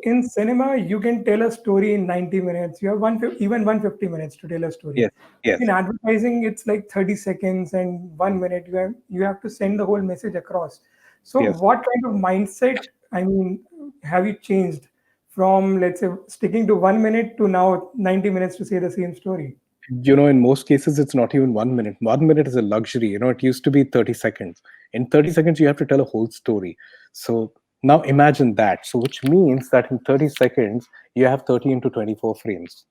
in cinema, you can tell a story in 90 minutes. You have even 150 minutes to tell a story. Yes, yes, In advertising, it's like 30 seconds and 1 minute. You have to send the whole message across. So, yes. what kind of mindset, I mean, have you changed from, let's say, sticking to 1 minute to now 90 minutes to say the same story? In most cases, it's not even 1 minute. 1 minute is a luxury. It used to be 30 seconds. In 30 seconds, you have to tell a whole story. So now imagine that. So, which means that in 30 seconds, you have 30 into 24 frames,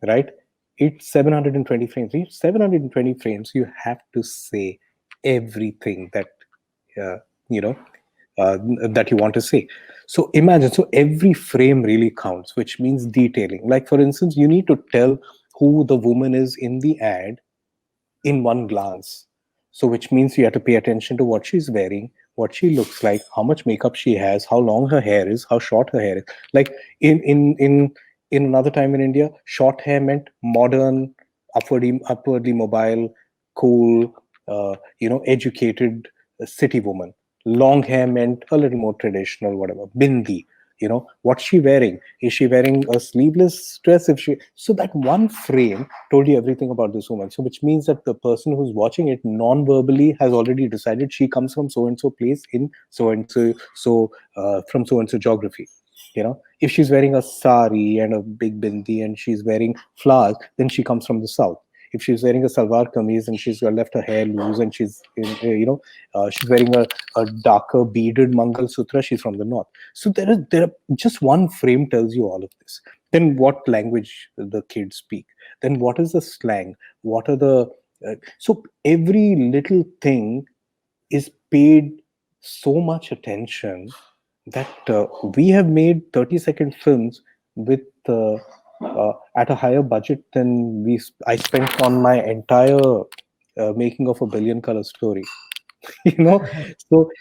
right? It's 720 frames. In 720 frames, you have to say everything uh, you know that you want to say. So imagine, so every frame really counts, which means detailing. Like for instance, you need to tell who the woman is in the ad in one glance. So which means you have to pay attention to what she's wearing, what she looks like, how much makeup she has, how long her hair is, how short her hair is. Like in another time in India, short hair meant modern, upwardly mobile, cool, educated city woman. Long hair meant a little more traditional, whatever. Bindi, what's she wearing? Is she wearing a sleeveless dress? If she So that one frame told you everything about this woman. So which means that the person who's watching it non-verbally has already decided she comes from so and so place in so and so from so and so geography. If she's wearing a sari and a big bindi and she's wearing flowers, then she comes from the south. If she's wearing a salwar kameez and she's left her hair loose and she's wearing a darker beaded mangal sutra, she's from the north. So there are just one frame tells you all of this. Then what language the kids speak? Then what is the slang? What are the so every little thing is paid so much attention that we have made 30-second films with at a higher budget than I spent on my entire making of a billion color story. you know so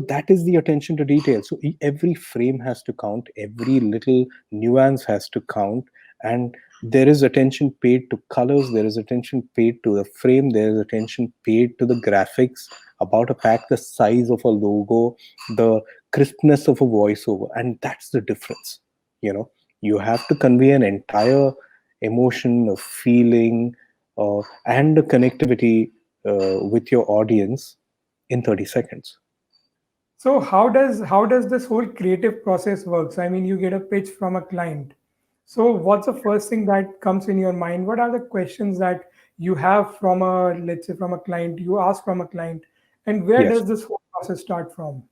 that is the attention to detail. So every frame has to count, every little nuance has to count, and there is attention paid to colors, there is attention paid to the frame, there is attention paid to the graphics about a pack, the size of a logo, the crispness of a voiceover, and that's the difference. You have to convey an entire emotion, a feeling, and a connectivity with your audience in 30 seconds. So how does this whole creative process works? I mean, you get a pitch from a client. So what's the first thing that comes in your mind? What are the questions that you have from a, let's say, from a client, you ask from a client, and where Yes. does this whole process start from?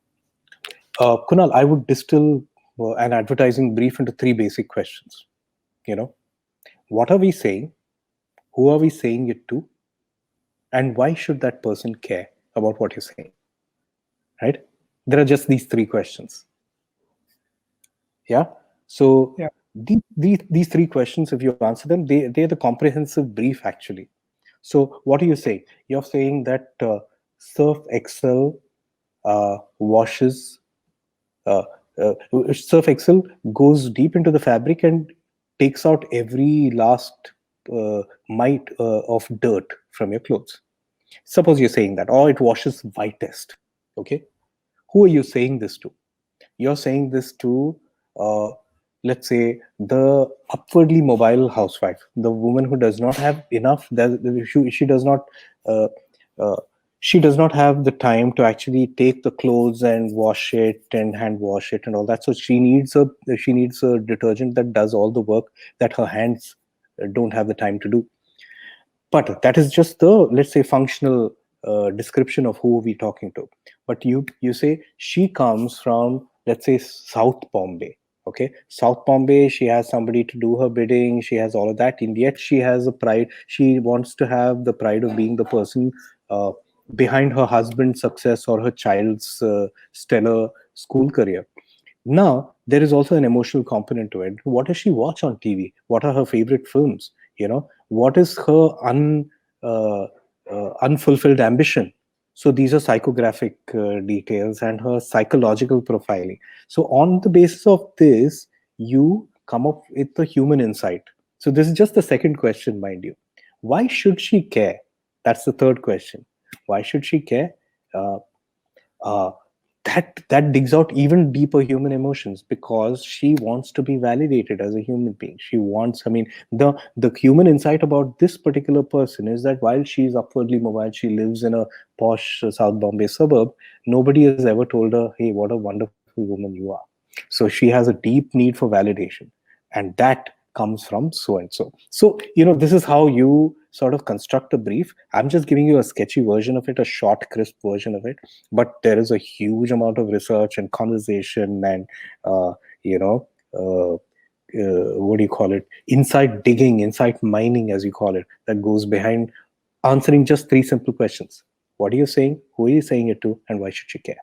Kunal, I would distill an advertising brief into three basic questions. You know, what are we saying? Who are we saying it to? And why should that person care about what you're saying? Right? There are just these three questions. Yeah. So Yeah. these three questions, if you answer them, they're the comprehensive brief actually. So what are you saying? You're saying that Surf Excel washes uh, Surf Excel goes deep into the fabric and takes out every last mite of dirt from your clothes. Suppose you're saying that, or it washes whitest. Okay, who are you saying this to? You're saying this to, uh, let's say, the upwardly mobile housewife, the woman who does not have enough. That she does not. Uh, uh, she does not have the time to actually take the clothes and wash it and hand wash it and all that. So she needs a detergent that does all the work that her hands don't have the time to do. But that is just the, let's say, functional description of who we're talking to. But you say she comes from, let's say, South Bombay. Okay, South Bombay, she has somebody to do her bidding, she has all of that, and yet she has a pride. She wants to have the pride of being the person uh, behind her husband's success or her child's stellar school career. Now there is also an emotional component to it. What does she watch on TV? What are her favorite films? What is her unfulfilled ambition? So these are psychographic details and her psychological profiling. So on the basis of this, you come up with the human insight. So this is just the second question, mind you. Why should she care? That's the third question. Why should she care? uh, uh, that digs out even deeper human emotions, because she wants to be validated as a human being. She wants, I mean, the human insight about this particular person is that while she's upwardly mobile, she lives in a posh South Bombay suburb, nobody has ever told her, hey, what a wonderful woman you are. So she has a deep need for validation, and that comes from so and so. So, this is how you sort of construct a brief. I'm just giving you a sketchy version of it, a short, crisp version of it, but there is a huge amount of research and conversation and, uh, you know, what do you call it? Insight digging, insight mining, as you call it, that goes behind answering just three simple questions. What are you saying? Who are you saying it to? And why should you care?